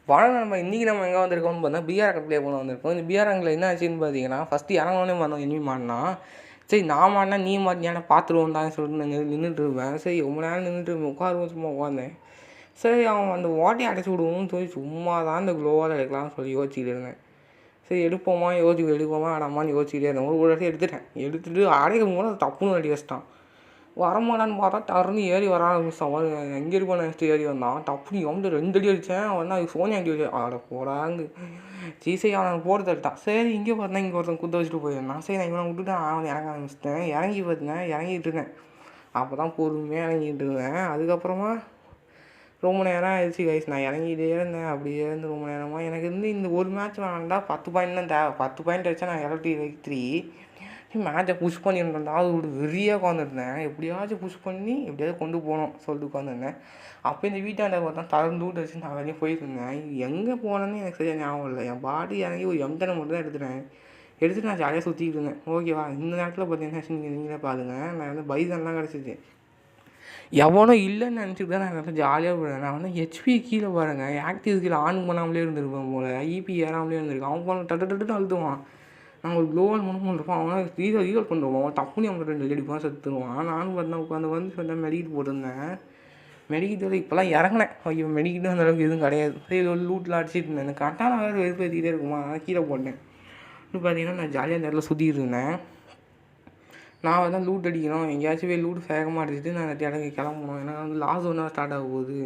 வணக்கம். நம்ம எங்கே வந்திருக்கோம்னு பார்த்தா பிஆர் ரேங்க் ப்ளே பண்ண வந்திருக்கோம். இந்த பிஆர் ரேங்கில் என்ன ஆச்சுன்னு பார்த்தீங்கன்னா, ஃபஸ்ட்டு இறங்கினோடனே வந்தோம் எனிமி மாட்டினா. சரி நான் மாட்டினா நீ மாட்டினா பார்த்துருவோம்டான்னு சொல்லிட்டு நான் நின்றுட்டு இருப்பேன். சரி ரொம்ப நேரம் நின்றுட்டு இருப்பேன், உட்காருவோம் சும்மா உட்காந்தேன். சரி அவன் அந்த ஓட்டையை அடைச்சி விடுவோம்னு சொல்லி சும்மா தான் இந்த க்ளோவால் எடுக்கலாம்னு சொல்லி யோசிச்சுட்டு இருந்தேன். சரி எடுப்போமா எடுப்போமா அடமான்னு யோசிச்சுட்டே இருந்தேன். ஒரு இடத்துல எடுத்துகிட்டு அடைக்கும் போது அது தப்புன்னு அடி வச்சிட்டான். வரமாட்டான்னு பார்த்தா டர்னு ஏறி வர ஆரம்பிச்சான். எங்கே இருப்பான்னு நினச்சிட்டு ஏறி வந்தான். டப்புனு எவன்ட்டு 2 அடி அடித்தேன். அவன் தான் சோனியா அடி வச்சு அட போடாங்க சீசை அவன் போட்டு தட்டான். சரி இங்கே பார்த்தா இங்கே ஒருத்தன் குத்த வச்சுட்டு போயிருந்தான். சரி நான் இவனை விட்டுட்டு அவன் இறங்க ஆரம்பிச்சிட்டேன். இறங்கி பார்த்தேன், இறங்கிட்டு இருந்தேன். அப்போ தான் பொறுமையாக இறங்கிட்டு இருந்தேன். அதுக்கப்புறமா ரொம்ப நேரம் ஆயிடுச்சு கைஸ். நான் இறங்கிட்டே இருந்தேன். அப்படியே இருந்து ரொம்ப நேரமாக எனக்கு இந்த ஒரு மேட்ச் வேணாண்டா 10 பாயிண்ட் தான் தேவை. 10 பாயிண்ட் வச்சா நான் LT3 மேட்சை புஷ் பண்ணியிருந்தேன். அது ஒரு வெறியாக உட்காந்துருந்தேன். எப்படியாச்சும் புஷ் பண்ணி எப்படியாவது கொண்டு போகணும் சொல்லிட்டு உட்காந்துருந்தேன். அப்போ இந்த வீட்டாண்ட பார்த்தா தளர்ந்து விட்டு வச்சு நான் வெளியே போயிருந்தேன். எங்கே போனேன்னு எனக்கு சரியாக ஞாபகம் இல்லை. என் பாடி இறங்கி ஒரு M10 மட்டும் தான் எடுத்துகிட்டு நான் ஜாலியாக சுற்றிக்கிட்டு இருந்தேன். ஓகேவா, இந்த நேரத்தில் பார்த்தீங்கன்னா நீங்களே பாருங்க, நான் வந்து பைசன்லாம் கிடச்சிச்சு. எவனும் இல்லைன்னு நினச்சிட்டு தான் நான் நல்லா ஜாலியாக போடுறேன். நான் வந்து ஹெச்பி கீழே பாருங்கள், ஆக்டிவ் கீழே ஆன் பண்ணாமலே இருந்திருப்பேன் போல், இபி ஏறாமலே இருந்திருக்கேன். அவன் போன டட்டு அழுத்துவான். நாங்கள் ஒரு க்ளோவால் மட்டும் இருப்போம். அவனை ரீலோட் பண்ணுவோம். அவன் தப்புனி அவன் 2 அடிப்பான் செத்துருவான். நானும் பார்த்தா உட்காந்து சொன்னேன் மெடிக்கிட்டு போட்டிருந்தேன். மெடிக்கிட்டு இப்போலாம் இறங்கினேன். ஐயோ மெடிக்கிட்டு அந்தளவுக்கு எதுவும் கிடையாது. சரி ஒரு லூட்டில் அடிச்சிட்டு இருந்தேன். எனக்கு கரெக்டாக வேறு வெறுப்பேற்றிக்கிட்டே இருக்குமா, அதனால் கீழே போட்டேன். இப்போ பார்த்தீங்கன்னா நான் ஜாலியாக அந்த இடத்துல சுற்றிட்டு இருந்தேன். நான் வந்து லூட் அடிக்கணும், எங்கேயாச்சும் போய் லூட் வேகமாக அடிச்சுட்டு நான் இடத்துக்கு கிளம்பணும். ஏன்னா வந்து லாஸ்ட் ஜோனாக ஸ்டார்ட் ஆக போகுது.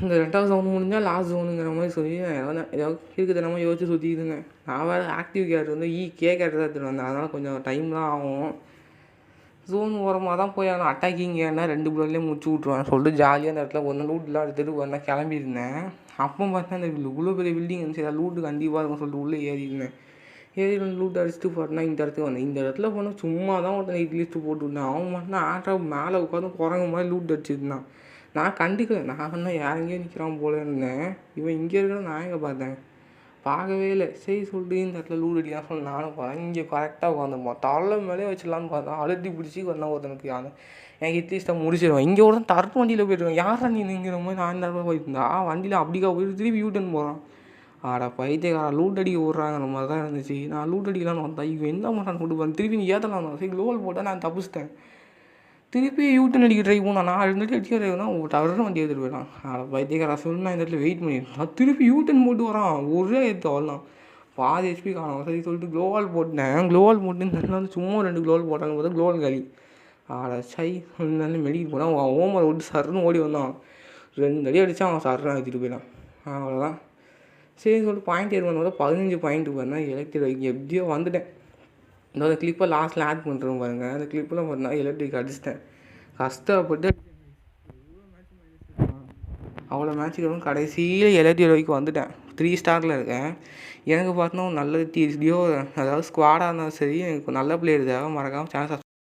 இந்த 2வது ஜோன் முடிஞ்சால் லாஸ்ட் ஜோனுங்கிற மாதிரி சொல்லி ஏதாவது இருக்குதுனமாக யோசிச்சு சுற்றிட்டு இருந்தேன். நான் வேறு ஆக்டிவ் கேரக்டர் வந்து கே கேரக்டர் தான் எடுத்துகிட்டு வந்தேன். அதனால் கொஞ்சம் டைம்லாம் ஆகும். ஜோன் ஓரமாக தான் போய் ஆனால் அட்டாக்கிங் ஏன்னா 2 புல்லட்லேயே முடிச்சு விட்ருவான்னு சொல்லிட்டு ஜாலியாக அந்த இடத்துல ஒன்று லூட்லாம் எடுத்துகிட்டு வந்தேன் கிளம்பியிருந்தேன். அப்போ பார்த்தா இந்த இவ்வளோ பெரிய பில்டிங் இருந்துச்சு, ஏதாவது லூட்டு கண்டிப்பாக இருக்கும்னு சொல்லிட்டு உள்ளே ஏறியிருந்தேன். லூட் அடிச்சுட்டு போட்டேன்னா இந்த இடத்துக்கு வந்தேன். இந்த இடத்துல போனால் சும்மா தான் ஒருத்தன் லிஸ்ட்டு போட்டு விட்டேன். அவன் மட்டும் ஆட்டோ மேலே உட்காந்து குரங்கு மாதிரி லூட் அடிச்சுருந்தான். நான் கண்டுக்கல. நான் வந்து யாரெங்கேயோ நிற்கிறான் போல இருந்தேன். இவன் இங்கே இருக்கிற நான் எங்கே பார்த்தேன், பார்க்கவே இல்லை. சரி சொல்லிட்டு இந்த இடத்துல லூட் அடிக்கலாம் சொல்லி நானும் பார்த்தேன். இங்கே கரெக்டாக உட்காந்துருப்போம். தலை மேலே வச்சிடலான்னு பார்த்தா அழுத்தி பிடிச்சி வந்தால் ஒருத்தனுக்கு எனக்கு இட்லிஸ்ட்டாக முடிச்சிடுவேன். இங்கே ஒருத்தன் தரப்பு வண்டியில் போய்ட்டுருவேன். யாரா நீ நிற்கிற மாதிரி நான் இந்த இடத்துல போயிருந்தா வண்டியில் அப்படிக்கா போயிட்டு திருப்பி யூட்டன் போகிறான். ஆடா பைத்தியக்காரன், லூட் அடிக்க விட்றாங்கிற மாதிரி தான் இருந்துச்சு. நான் லூட் அடிக்கலான்னு வந்தேன். இவன் என்ன பண்ணுறான்னு கொண்டு போகிறேன். திருப்பி நீ ஏற்றலாம் வந்தேன். சரி க்ளோவல் போட்டால் நான் தப்பிச்சிட்டேன். திருப்பி யூட்டன் அடிக்க ட்ரை பண்ணான். நான் இருந்துட்டு அடிக்கிறேன்னா டவர்னு வண்டி எடுத்துகிட்டு போயிடலாம். ஆடா பைத்தியக்காரன் சொல்லி நான் இந்த இடத்துல வெயிட் பண்ணியிருந்தேன். திருப்பி யூட்டன் போட்டு வரான். ஒரே எடுத்து வரலாம். பாதி ஹெச்பி காணும். சரி சொல்லிட்டு க்ளோவால் போட்டேன். க்ளோவால் போட்டு இந்த இடத்துல வந்து சும்மா 2 க்ளோவால் போட்டாங்க பார்த்தா க்ளோவால் காலி. ஆடா சை இருந்தாலும் மெடிக்கிட்டு போனான். அவன் ஓமரை விட்டு சருன்னு ஓடி வந்தான். 2 அடி அடித்தா அவன் சருன்னு எடுத்துகிட்டு போயிடான். அவ்வளோதான். சரின்னு சொல்லிட்டு பாயிண்ட் ஏறி வந்தபோது 15 பாயிண்ட்டு பார்த்தா எலக்ட்ரிக் எப்படியோ வந்துட்டேன். இந்த கிளிப்பை லாஸ்ட்டில் ஆட் பண்ணுறோம் பாருங்கள். அந்த கிளிப்பில் பார்த்தா எலக்ட்ரிக் அடிச்சிட்டேன். கஷ்டப்பட்டு அவ்வளோ மேட்ச்சுக்கு கடைசியில் எலக்ட்ரிக் வரைக்கும் வந்துட்டேன். 3 ஸ்டாரில் இருக்கேன். எனக்கு பார்த்தோன்னா நல்ல டியோ, அதாவது ஸ்குவாடாக இருந்தாலும் சரி, எனக்கு நல்ல பிளேயர் தேவை. மறக்காமல் சேனல்